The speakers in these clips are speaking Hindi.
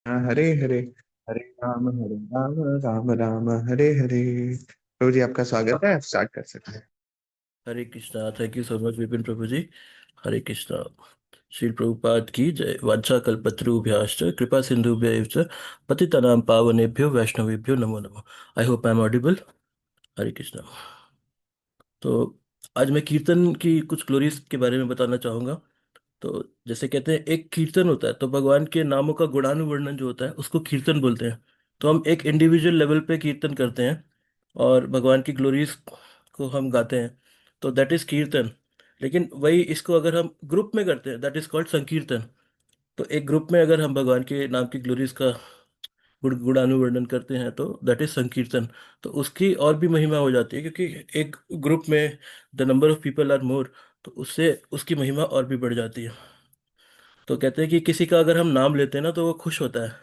हरे हरे, हरे राम राम राम हरे हरे। प्रभु जी आपका स्वागत है, आप स्टार्ट कर सकते हैं। Hare Krishna. Thank you so much Vipin Prabhu ji. Hare Krishna. Shri Prabhupada की जय। वाञ्छाकल्पतरुभ्यश्च कृपा सिंधुभ्यैव च पतितानां पावनेभ्यो वैष्णवेभ्यो नमो नमः। I hope I am audible. Hare Krishna. तो आज मैं कीर्तन की कुछ ग्लोरीज के बारे में बताना चाहूंगा। तो जैसे कहते हैं एक कीर्तन होता है, तो भगवान के नामों का गुणानुवर्णन जो होता है उसको कीर्तन बोलते हैं। तो हम एक इंडिविजुअल लेवल पे कीर्तन करते हैं और भगवान की ग्लोरीज को हम गाते हैं, तो दैट इज कीर्तन। लेकिन वही इसको अगर हम ग्रुप में करते हैं, दैट इज कॉल्ड संकीर्तन। तो एक ग्रुप में अगर हम भगवान के नाम की ग्लोरीज का गुणानुवर्णन करते हैं तो दैट इज संकीर्तन। तो उसकी और भी महिमा हो जाती है, क्योंकि एक ग्रुप में the number of people are more, तो उससे उसकी महिमा और भी बढ़ जाती है। तो कहते हैं कि किसी का अगर हम नाम लेते हैं ना तो वो खुश होता है।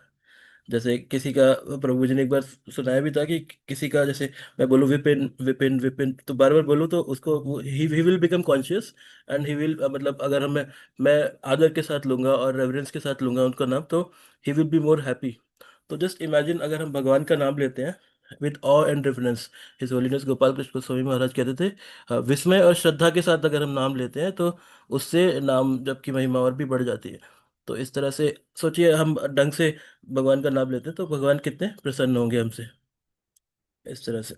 जैसे किसी का, प्रभु जी ने एक बार सुनाया भी था कि किसी का, जैसे मैं बोलूँ विपिन विपिन विपिन, तो बार बार बोलूँ तो उसको he will become conscious and he will, मतलब अगर मैं आदर के साथ लूंगा और रेवरेंस के साथ लूंगा उनका नाम, तो he will be more happy. तो जस्ट इमेजिन अगर हम भगवान का नाम लेते हैं with awe and reference. His holiness Gopal Krishna Swami Maharaj कहते थे, विस्मय और श्रद्धा के साथ अगर हम नाम लेते हैं तो उससे नाम जब की महिमा और भी बढ़ जाती है। तो इस तरह से सोचिए, हम ढंग से भगवान का नाम लेते हैं तो भगवान कितने प्रसन्न होंगे हमसे। इस तरह से।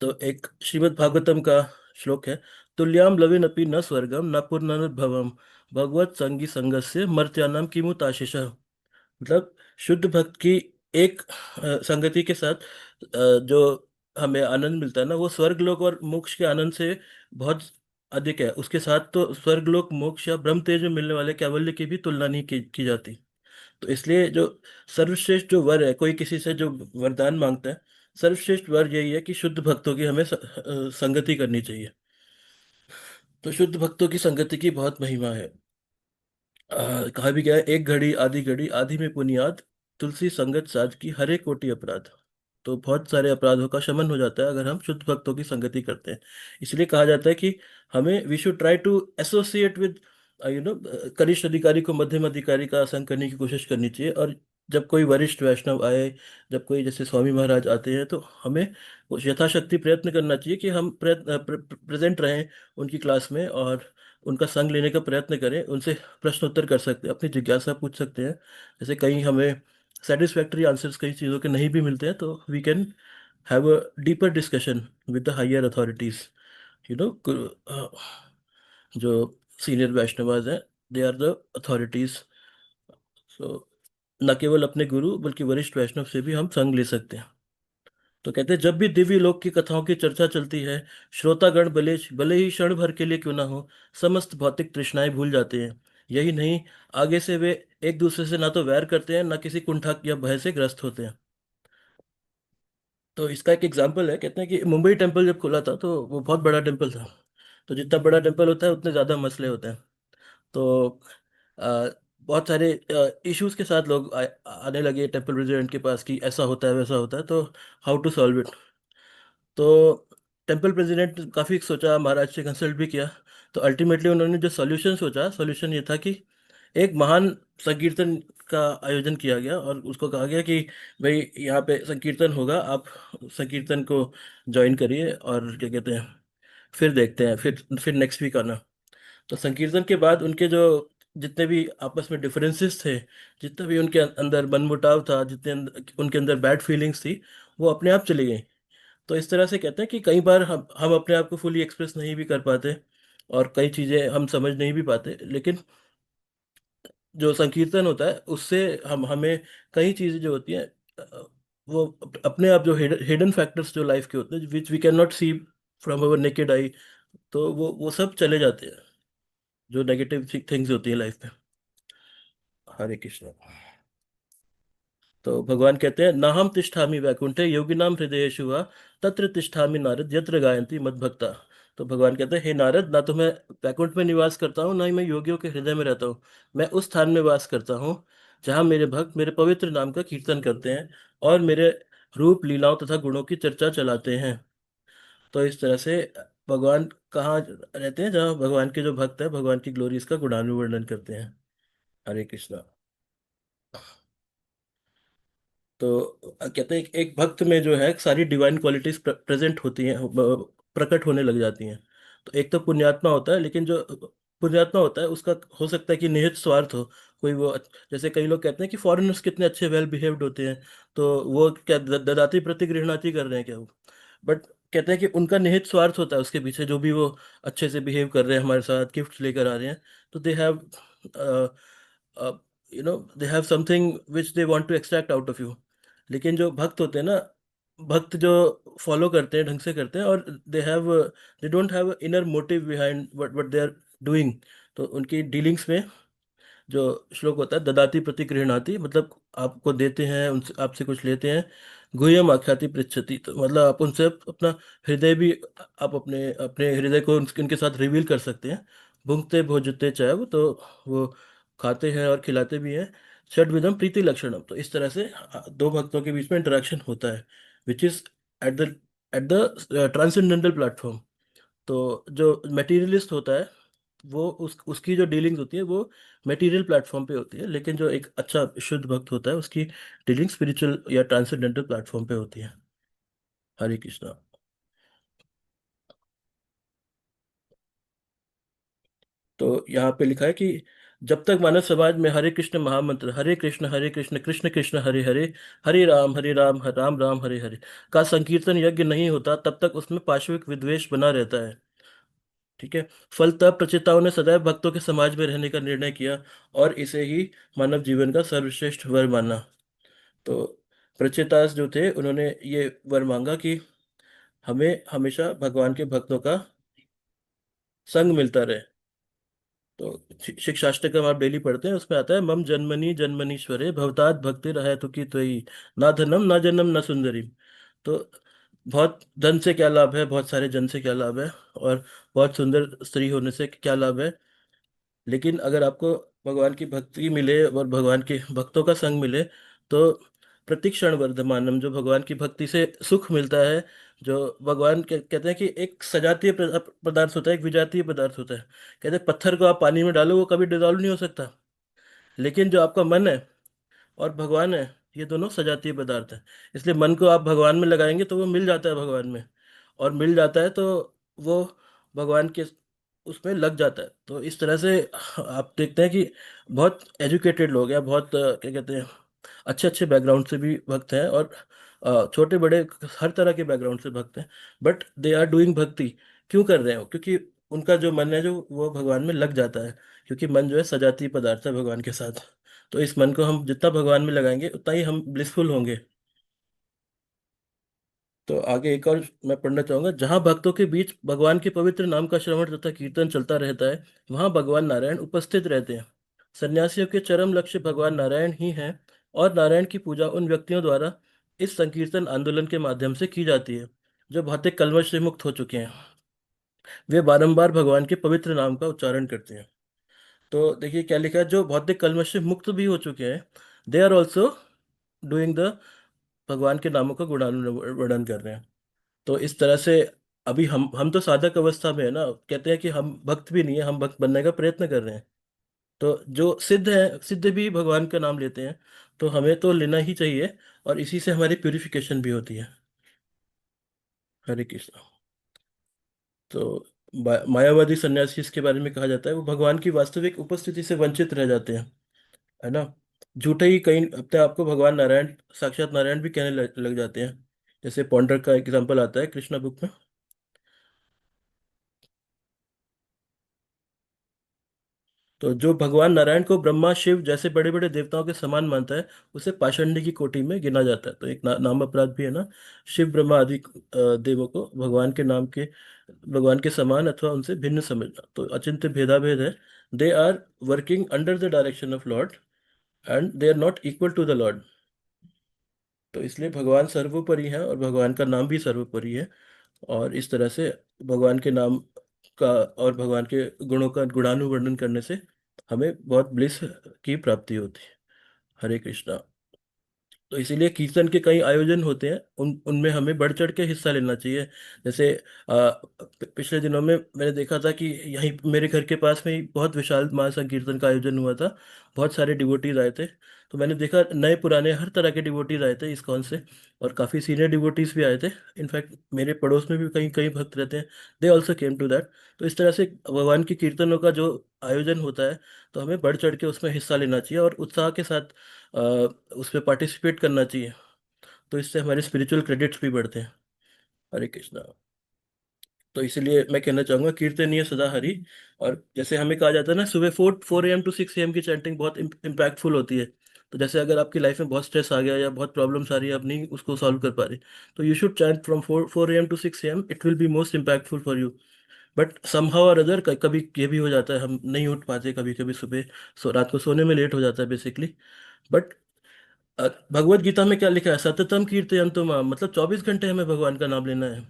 तो एक श्रीमद् भागवतम का श्लोक है, तुल्याम लविनपि न स्वर्गम न पुनरुद्भवम भगवत संगी संगस्य मर्त्यानाम किमुताशिष। मतलब शुद्ध भक्त की एक संगति के साथ जो हमें आनंद मिलता है ना, वो स्वर्गलोक और मोक्ष के आनंद से बहुत अधिक है। उसके साथ तो स्वर्गलोक, मोक्ष या ब्रह्म तेज में मिलने वाले कैवल्य की भी तुलना नहीं की जाती। तो इसलिए जो सर्वश्रेष्ठ जो वर है, कोई किसी से जो वरदान मांगता है, सर्वश्रेष्ठ वर यही है कि शुद्ध भक्तों की हमें संगति करनी चाहिए। तो शुद्ध भक्तों की संगति की बहुत महिमा है। कहा भी गया है, एक घड़ी आधी में पुनियाद, तुलसी संगत साज की हरे कोटि अपराध। तो बहुत सारे अपराधों का शमन हो जाता है अगर हम शुद्ध भक्तों की संगति करते हैं। इसलिए कहा जाता है कि हमें we should try to associate with कनिष्ठ अधिकारी को मध्यम अधिकारी का संग करने की कोशिश करनी चाहिए। और जब कोई वरिष्ठ वैष्णव आए, जब कोई जैसे स्वामी महाराज आते हैं, तो हमें कुछ यथाशक्ति प्रयत्न करना चाहिए कि हम प्रेजेंट रहें उनकी क्लास में और उनका संग लेने का प्रयत्न करें। उनसे प्रश्न उत्तर कर सकते हैं, अपनी जिज्ञासा पूछ सकते हैं। जैसे कहीं हमें सेटिस्फैक्टरी आंसर्स कई चीज़ों के नहीं भी मिलते हैं, तो we can have a deeper discussion with the higher authorities. You know, जो सीनियर वैष्णवाज हैं, they are the authorities. So न केवल अपने गुरु बल्कि वरिष्ठ वैष्णव से भी हम संग ले सकते हैं। तो कहते हैं, जब भी दिव्य लोक की कथाओं की चर्चा चलती है, श्रोतागण भले भले ही क्षण भर के लिए क्यों ना हो, समस्त भौतिक तृष्णाएं भूल जाते हैं। यही नहीं, आगे से वे एक दूसरे से ना तो वैर करते हैं, ना किसी कुंठा या भय से ग्रस्त होते हैं। तो इसका एक एग्जाम्पल है, कहते हैं कि मुंबई टेम्पल जब खुला था तो वो बहुत बड़ा टेम्पल था। तो जितना बड़ा टेम्पल होता है उतने ज़्यादा मसले होते हैं। तो अ, बहुत सारे इश्यूज के साथ लोग आने लगे टेम्पल प्रेसिडेंट के पास कि ऐसा होता है वैसा होता है, तो हाउ टू सॉल्व इट। तो टेम्पल प्रेसिडेंट काफ़ी सोचा, महाराज से कंसल्ट भी किया। तो अल्टीमेटली उन्होंने जो सॉल्यूशन सोचा, सॉल्यूशन ये था कि एक महान संकीर्तन का आयोजन किया गया और उसको कहा गया कि भाई यहाँ पे संकीर्तन होगा, आप संकीर्तन को ज्वाइन करिए और क्या कहते हैं, फिर देखते हैं, फिर नेक्स्ट वीक आना। तो संकीर्तन के बाद उनके जो जितने भी आपस में डिफरेंसेस थे, जितना भी उनके अंदर मनमुटाव था, उनके अंदर बैड फीलिंग्स थी, वो अपने आप चली गई। तो इस तरह से कहते हैं कि कई बार हम अपने आप को फुली एक्सप्रेस नहीं भी कर पाते और कई चीज़ें हम समझ नहीं भी पाते, लेकिन जो संकीर्तन होता है उससे हम हमें कई चीज़ें जो होती हैं, वो अपने आप जो हिडन फैक्टर्स जो लाइफ के होते हैं, which we can not see from our naked eye, तो वो सब चले जाते हैं, जो नेगेटिव थिंग्स होती है लाइफ में। हरे कृष्ण। तो भगवान कहते हैं, नाहम तिष्ठामि वैकुंठे योगिनाम हृदयेषु वा तत्र तिष्ठामि नारद यत्र गायन्ति मद्भक्ता। तो भगवान कहते हैं, हे नारद, ना तो मैं वैकुंठ में निवास करता हूँ, ना ही मैं योगियों के हृदय में रहता हूँ। मैं उस स्थान में वास करता हूँ जहाँ मेरे भक्त मेरे पवित्र नाम का कीर्तन करते हैं और मेरे रूप लीलाओं तथा गुणों की चर्चा चलाते हैं। तो इस तरह से भगवान कहाँ रहते हैं? जहाँ भगवान के जो भक्त हैं, भगवान की ग्लोरीज का गुणानुवर्णन करते हैं। हरे कृष्णा। तो कहते हैं एक भक्त में जो है सारी डिवाइन क्वालिटीज प्रेजेंट होती हैं, प्रकट होने लग जाती हैं। तो एक तो पुण्यात्मा होता है, लेकिन जो पुण्यात्मा होता है उसका हो सकता है कि निहित स्वार्थ हो। कोई वो, जैसे कई लोग कहते हैं कि फॉरेनर्स कितने अच्छे वेल बिहेव्ड होते हैं, तो वो क्या ददाती प्रतिगृहणाती कर रहे हैं क्या वो? बट कहते हैं कि उनका निहित स्वार्थ होता है उसके पीछे, जो भी वो अच्छे से बिहेव कर रहे हैं हमारे साथ, गिफ्ट लेकर आ रहे हैं, तो they have they have something which they want to extract out of you. लेकिन जो भक्त होते हैं ना, भक्त जो फॉलो करते हैं, ढंग से करते हैं, और they don't have inner motive behind what what they are doing. तो उनकी डीलिंग्स में जो श्लोक होता है, ददाति प्रतिगृह्णाति, मतलब आपको देते हैं, उनसे आपसे कुछ लेते हैं। गुह्यम आख्याति पृच्छति, तो मतलब आप उनसे अपना हृदय भी, आप अपने अपने हृदय को उनके साथ रिवील कर सकते हैं। भुंक्ते भोजते चाहे, तो वो खाते हैं और खिलाते भी हैं। षड्विधम प्रीति लक्षणम, तो इस तरह से दो भक्तों के बीच में इंटरेक्शन होता है, which is at the transcendental platform. तो जो मटेरियलिस्ट होता है, वो उसकी जो डीलिंग्स होती है वो मटेरियल प्लेटफॉर्म पे होती है, लेकिन जो एक अच्छा शुद्ध भक्त होता है उसकी डीलिंग स्पिरिचुअल या ट्रांसेंडेंटल प्लेटफॉर्म पे होती है। हरे कृष्णा। तो यहाँ पे लिखा है कि जब तक मानव समाज में हरे कृष्ण महामंत्र, हरे कृष्ण कृष्ण कृष्ण हरे हरे, हरे राम राम राम हरे हरे का संकीर्तन यज्ञ नहीं होता, तब तक उसमें पाशविक विद्वेष बना रहता है। ठीक है। फलतः प्रचेताओं ने सदैव भक्तों के समाज में रहने का निर्णय किया, और इसे ही मानव जीवन का सर्वश्रेष्ठ वर माना। तो प्रचेतास जो थे, उन्होंने ये वर मांगा कि हमें हमेशा भगवान के भक्तों का संग मिलता रहे। तो शिक्षा अष्टकम आप डेली पढ़ते हैं, उसमें आता है मम जन्मनि जन्मनीश्वरे भवतात् भक्ति रहे तो की तोई, ना धनम ना जन्म ना सुंदरी। तो बहुत धन से क्या लाभ है, बहुत सारे जन से क्या लाभ है, और बहुत सुंदर स्त्री होने से क्या लाभ है, लेकिन अगर आपको भगवान की भक्ति मिले और भगवान के भक्तों का संग मिले, तो प्रतिक्षण वर्धमानम, जो भगवान की भक्ति से सुख मिलता है, जो भगवान कहते हैं कि एक सजातीय पदार्थ होता है, एक विजातीय पदार्थ होता है। कहते हैं पत्थर को आप पानी में डालो वो कभी डिजॉल्व नहीं हो सकता, लेकिन जो आपका मन है और भगवान है, ये दोनों सजातीय पदार्थ हैं। इसलिए मन को आप भगवान में लगाएंगे तो वो मिल जाता है भगवान में, और मिल जाता है तो वो भगवान के उसमें लग जाता है। तो इस तरह से आप देखते हैं कि बहुत एजुकेटेड लोग हैं, बहुत क्या कहते हैं, अच्छे अच्छे बैकग्राउंड से भी भक्त हैं, और छोटे बड़े हर तरह के बैकग्राउंड से भक्त हैं, बट दे आर डूइंग भक्ति। क्यों कर रहे हो? क्योंकि उनका जो मन है, जो वो भगवान में लग जाता है। क्योंकि मन जो है सजातीय पदार्थ है भगवान के साथ। तो इस मन को हम जितना भगवान में लगाएंगे उतना ही हम ब्लिसफुल होंगे। तो आगे एक और मैं पढ़ना चाहूंगा, जहाँ भक्तों के बीच भगवान के पवित्र नाम का श्रवण तथा कीर्तन चलता रहता है, वहाँ भगवान नारायण उपस्थित रहते हैं। सन्यासियों के चरम लक्ष्य भगवान नारायण ही हैं, और नारायण की पूजा उन व्यक्तियों द्वारा इस संकीर्तन आंदोलन के माध्यम से की जाती है जो भौतिक कलमश से मुक्त हो चुके हैं। वे बारंबार भगवान के पवित्र नाम का उच्चारण करते हैं। तो देखिए क्या लिखा है, जो भौतिक कलमश से मुक्त भी हो चुके हैं, they are also doing the, भगवान के नामों का गुणानुवर्णन कर रहे हैं। तो इस तरह से अभी हम तो साधक अवस्था में है ना, कहते हैं कि हम भक्त भी नहीं है, हम भक्त बनने का प्रयत्न कर रहे हैं। तो जो सिद्ध है, सिद्ध भी भगवान का नाम लेते हैं, तो हमें तो लेना ही चाहिए, और इसी से हमारी प्यूरिफिकेशन भी होती है। हरे कृष्ण। तो मायावादी सन्यासी इसके बारे में कहा जाता है, वो भगवान की वास्तविक उपस्थिति से वंचित रह जाते हैं, है ना। झूठे ही कहीं अपने आपको भगवान नारायण, साक्षात नारायण भी कहने लग जाते हैं। जैसे पौंडर का एग्जांपल आता है कृष्णा बुक में। तो जो भगवान नारायण को ब्रह्मा शिव जैसे बड़े बड़े देवताओं के समान मानता है, उसे पाषंडी की कोटि में गिना जाता है। तो एक नाम अपराध भी है ना, शिव ब्रह्मा आदि देवों को भगवान के नाम के, भगवान के समान अथवा उनसे भिन्न समझना, तो अचिंत्य भेदाभेद है। They are working under the direction of Lord, and they are not equal to the Lord. तो इसलिए भगवान सर्वोपरि है, और भगवान का नाम भी सर्वोपरि है। और इस तरह से भगवान के नाम का और भगवान के गुणों का गुणानुवर्णन करने से हमें बहुत ब्लिस की प्राप्ति होती है। हरे कृष्णा। तो इसीलिए कीर्तन के कई आयोजन होते हैं, उन उनमें हमें बढ़ चढ़ के हिस्सा लेना चाहिए। जैसे पिछले दिनों में मैंने देखा था कि यहीं मेरे घर के पास में ही बहुत विशाल महासंकीर्तन का आयोजन हुआ था। बहुत सारे डिवोटीज आए थे। तो मैंने देखा नए पुराने हर तरह के डिवोटीज आए थे इस्कॉन से, और काफ़ी सीनियर डिवोटीज भी आए थे। इनफैक्ट मेरे पड़ोस में भी कई कई भक्त रहते हैं, they also came to that. तो इस तरह से भगवान की कीर्तनों का जो आयोजन होता है, तो हमें बढ़ चढ़ के उसमें हिस्सा लेना चाहिए और उत्साह के साथ अ, उसमें पार्टिसिपेट करना चाहिए। तो इससे हमारे स्पिरिचुअल क्रेडिट्स भी बढ़ते हैं। हरे कृष्णा। तो इसलिए मैं कहना चाहूंगा कीर्तनीय सदा हरि। और जैसे हमें कहा जाता है ना, सुबह 4 4 AM टू 6 AM की चैंटिंग बहुत इम्पैक्टफुल होती है। तो जैसे अगर आपकी लाइफ में बहुत स्ट्रेस आ गया या बहुत प्रॉब्लम्स आ रही है, आप नहीं उसको सॉल्व कर पा रहे, तो you should chant from 4 4 AM to 6 AM, it will be most impactful for you. But somehow और अदर कभी ये भी हो जाता है, हम नहीं उठ पाते कभी कभी सुबह, रात को सोने में लेट हो जाता है बेसिकली। बट भगवत गीता में क्या लिखा है, सततम कीर्तयन्तु माम, मतलब 24 घंटे हमें भगवान का नाम लेना है।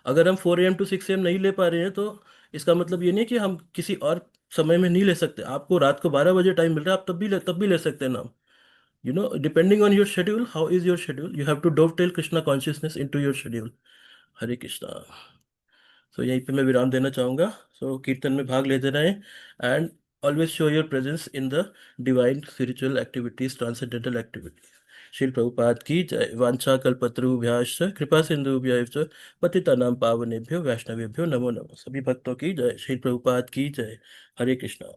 अगर हम 4 AM टू 6 AM नहीं ले पा रहे हैं, तो इसका मतलब ये नहीं कि हम किसी और समय में नहीं ले सकते। आपको रात को 12 बजे टाइम मिल रहा है, आप तब भी ले सकते हैं नाम। Depending on your schedule, how is your schedule, you have to dovetail Krishna consciousness into your schedule. Hare Krishna. So यहीं पे मैं विराम देना चाहूंगा। सो कीर्तन में भाग लेते रहें, and always show your presence in the divine spiritual activities, transcendental activities. Srila Prabhupada की जय। वांछा कल्पतरुभ्याश्च कृपा सिंधुभ्यश्च पतितानां पावनेभ्यो वैष्णवेभ्यो नमो नमः। सभी भक्तों की जय। श्रील प्रभुपाद की जय। हरे कृष्णा।